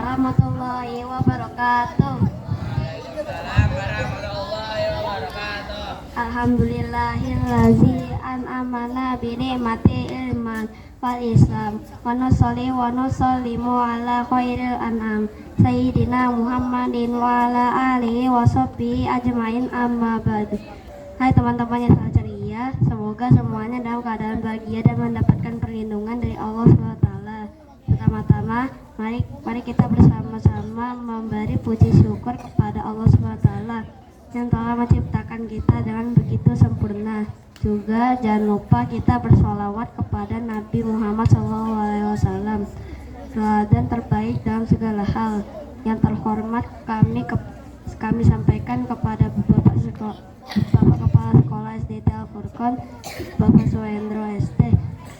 warahmatullahi wabarakatuh. Alhamdulillahillazi an'amana bi ni'mati ilman wal islam wa nusallimu ala khairil an'am sayyidina Muhammadin wa ala alihi wa sahbihi ajmain amma ba'du. Hai teman-teman yang sangat ceria, semoga semuanya dalam keadaan bahagia dan mendapatkan perlindungan dari Allah SWT. Pertama-tama, mari kita bersama-sama memberi puji syukur kepada Allah SWT yang telah menciptakan kita dengan begitu sempurna. Juga jangan lupa kita bersolawat kepada Nabi Muhammad SAW, teladan terbaik dalam segala hal. Yang terhormat kami sampaikan kepada Bapak Kepala Sekolah SDT Al-Furqon, Bapak Suendro ST,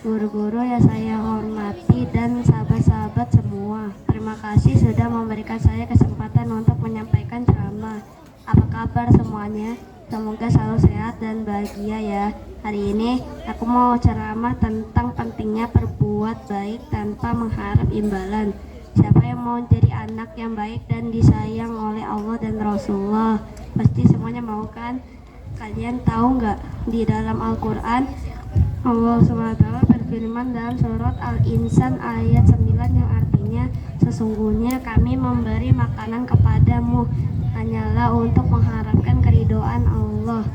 guru-guru yang saya hormati dan sahabat-sahabat semua. Terima kasih sudah memberikan saya kesempatan untuk menyampaikan ceramah. Apa kabar semuanya? Semoga selalu sehat dan bahagia ya. Hari ini aku mau ceramah tentang pentingnya berbuat baik tanpa mengharap imbalan. Siapa yang mau jadi anak yang baik dan disayang oleh Allah dan Rasulullah? Pasti semuanya mau kan? Kalian tahu nggak, di dalam Al-Quran Allah SWT berfirman dalam surat Al-Insan ayat 9 yang artinya, sesungguhnya kami memberi makanan kepadamu hanyalah untuk mengharapkan keridhaan Allah.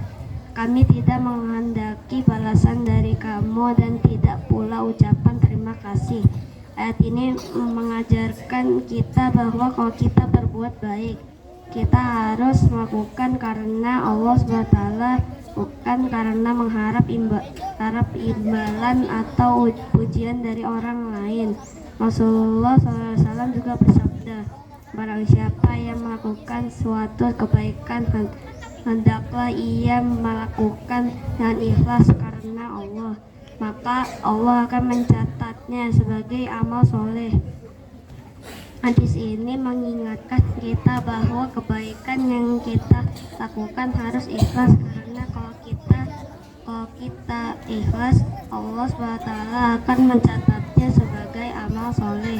Kami tidak menghendaki balasan dari kamu dan tidak pula ucapan terima kasih. Ayat ini mengajarkan kita bahwa kalau kita berbuat baik, kita harus melakukan karena Allah SWT, bukan karena mengharap imbalan atau pujian dari orang lain. Rasulullah SAW juga bersabda, barang siapa yang melakukan suatu kebaikan, hendaklah ia melakukan dengan ikhlas karena Allah, maka Allah akan mencatatnya sebagai amal soleh. Hadis ini mengingatkan kita bahwa kebaikan yang kita lakukan harus ikhlas, karena kalau kita ikhlas, Allah SWT akan mencatatnya sebagai amal soleh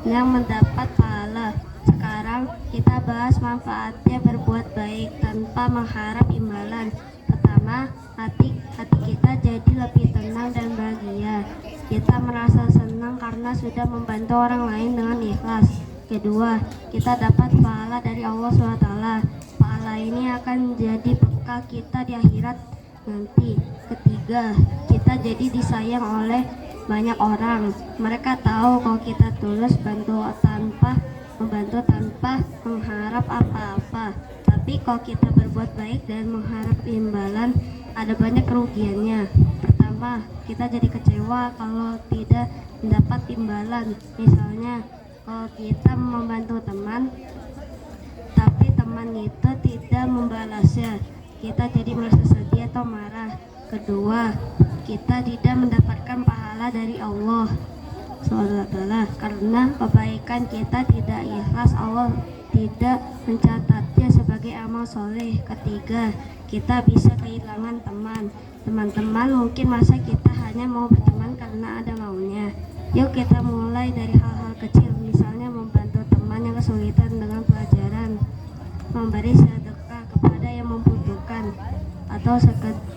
yang mendapat pahala. Sekarang kita bahas manfaatnya berbuat baik tanpa mengharap imbalan. Pertama, hati kita jadi lebih tenang dan bahagia. Kita merasa senang karena sudah membantu orang lain dengan ikhlas. Kedua, kita dapat pahala dari Allah SWT. Pahala ini akan jadi bekal kita di akhirat nanti. Ketiga, kita jadi disayang oleh banyak orang. Mereka tahu kalau kita tulus membantu tanpa mengharap apa-apa. Tapi kalau kita berbuat baik dan mengharap imbalan, ada banyak kerugiannya. Pertama, kita jadi kecewa kalau tidak mendapat imbalan. Misalnya, kalau kita membantu teman, tapi teman itu tidak membalasnya, kita jadi merasa sedih atau marah. Kedua, kita tidak mendapatkan pahala dari Allah SWT karena kebaikan kita tidak ikhlas, Allah tidak mencatatnya sebagai amal soleh. Ketiga, kita bisa kehilangan teman-teman mungkin masa kita hanya mau berteman karena ada maunya. Yuk kita mulai dari hal-hal kecil, misalnya membantu teman yang kesulitan dengan pelajaran, memberi sedekah kepada yang membutuhkan, atau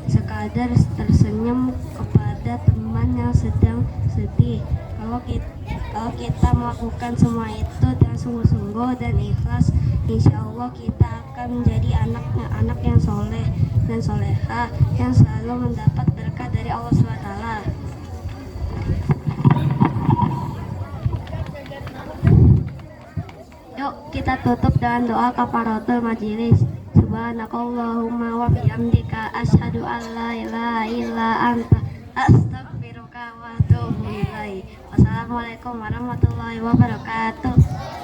sekadar tersenyum kepada teman yang sedang sedih. Kalau kita melakukan semua itu dengan sungguh-sungguh dan ikhlas, insya Allah kita akan menjadi anak yang soleh dan soleha yang selalu mendapat berkah dari Allah SWT. Yuk kita tutup dengan doa kafaratul majelis. Subhanakallahumma wa bihamdika asyhadu an la ilaha illa anta astaghfiruka wa atubu ilaik. Wassalamualaikum warahmatullahi wabarakatuh.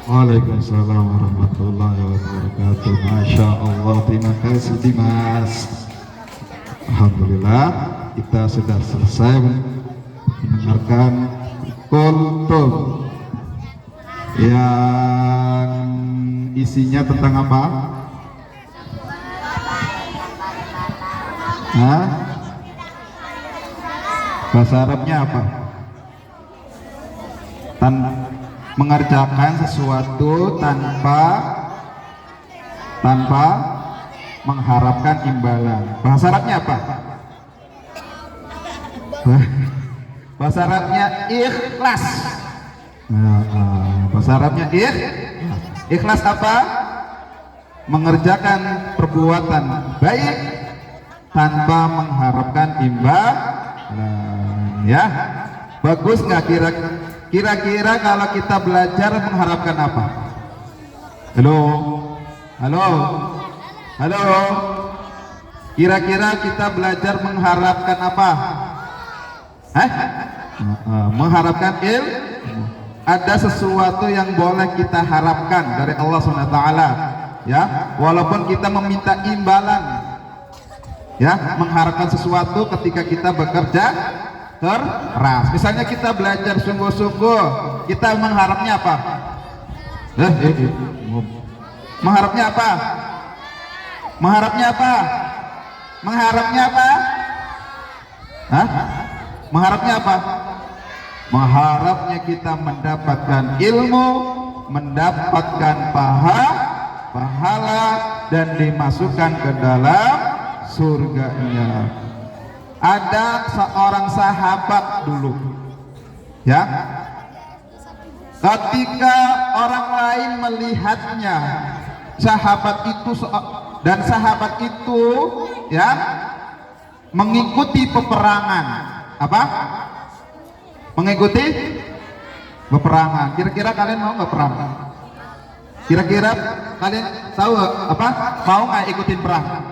Waalaikumsalam warahmatullahi wabarakatuh. Masya Allah, terima kasih Dimas. Alhamdulillah, kita sudah selesai mendengarkan kultum yang isinya tentang apa? Hah? Bahasa Arabnya apa? mengerjakan sesuatu tanpa mengharapkan imbalan. Bahasa Arabnya apa? Bahasa Arabnya ikhlas. Bahasa Arabnya ikhlas apa? Mengerjakan perbuatan baik tanpa mengharapkan imbalan. Ya, bagus nggak kira-kira kalau kita belajar mengharapkan apa? Halo, halo, halo. Kira-kira kita belajar mengharapkan apa? Mengharapkan ilmu. Ada sesuatu yang boleh kita harapkan dari Allah SWT, ya, walaupun kita meminta imbalan, ya, mengharapkan sesuatu ketika kita bekerja keras. Misalnya kita belajar sungguh-sungguh, kita mengharapnya apa? Mengharapnya apa? Mengharapnya apa? Mengharapnya apa? Mengharapnya apa? Mengharapnya kita mendapatkan ilmu, mendapatkan pahala dan dimasukkan ke dalam surganya. Ada seorang sahabat dulu, ya, ketika orang lain melihatnya, sahabat itu ya mengikuti peperangan. Apa? Mengikuti peperangan. Kira-kira kalian mau nggak perang? Kira-kira kalian tahu apa? Mau nggak ikutin perang?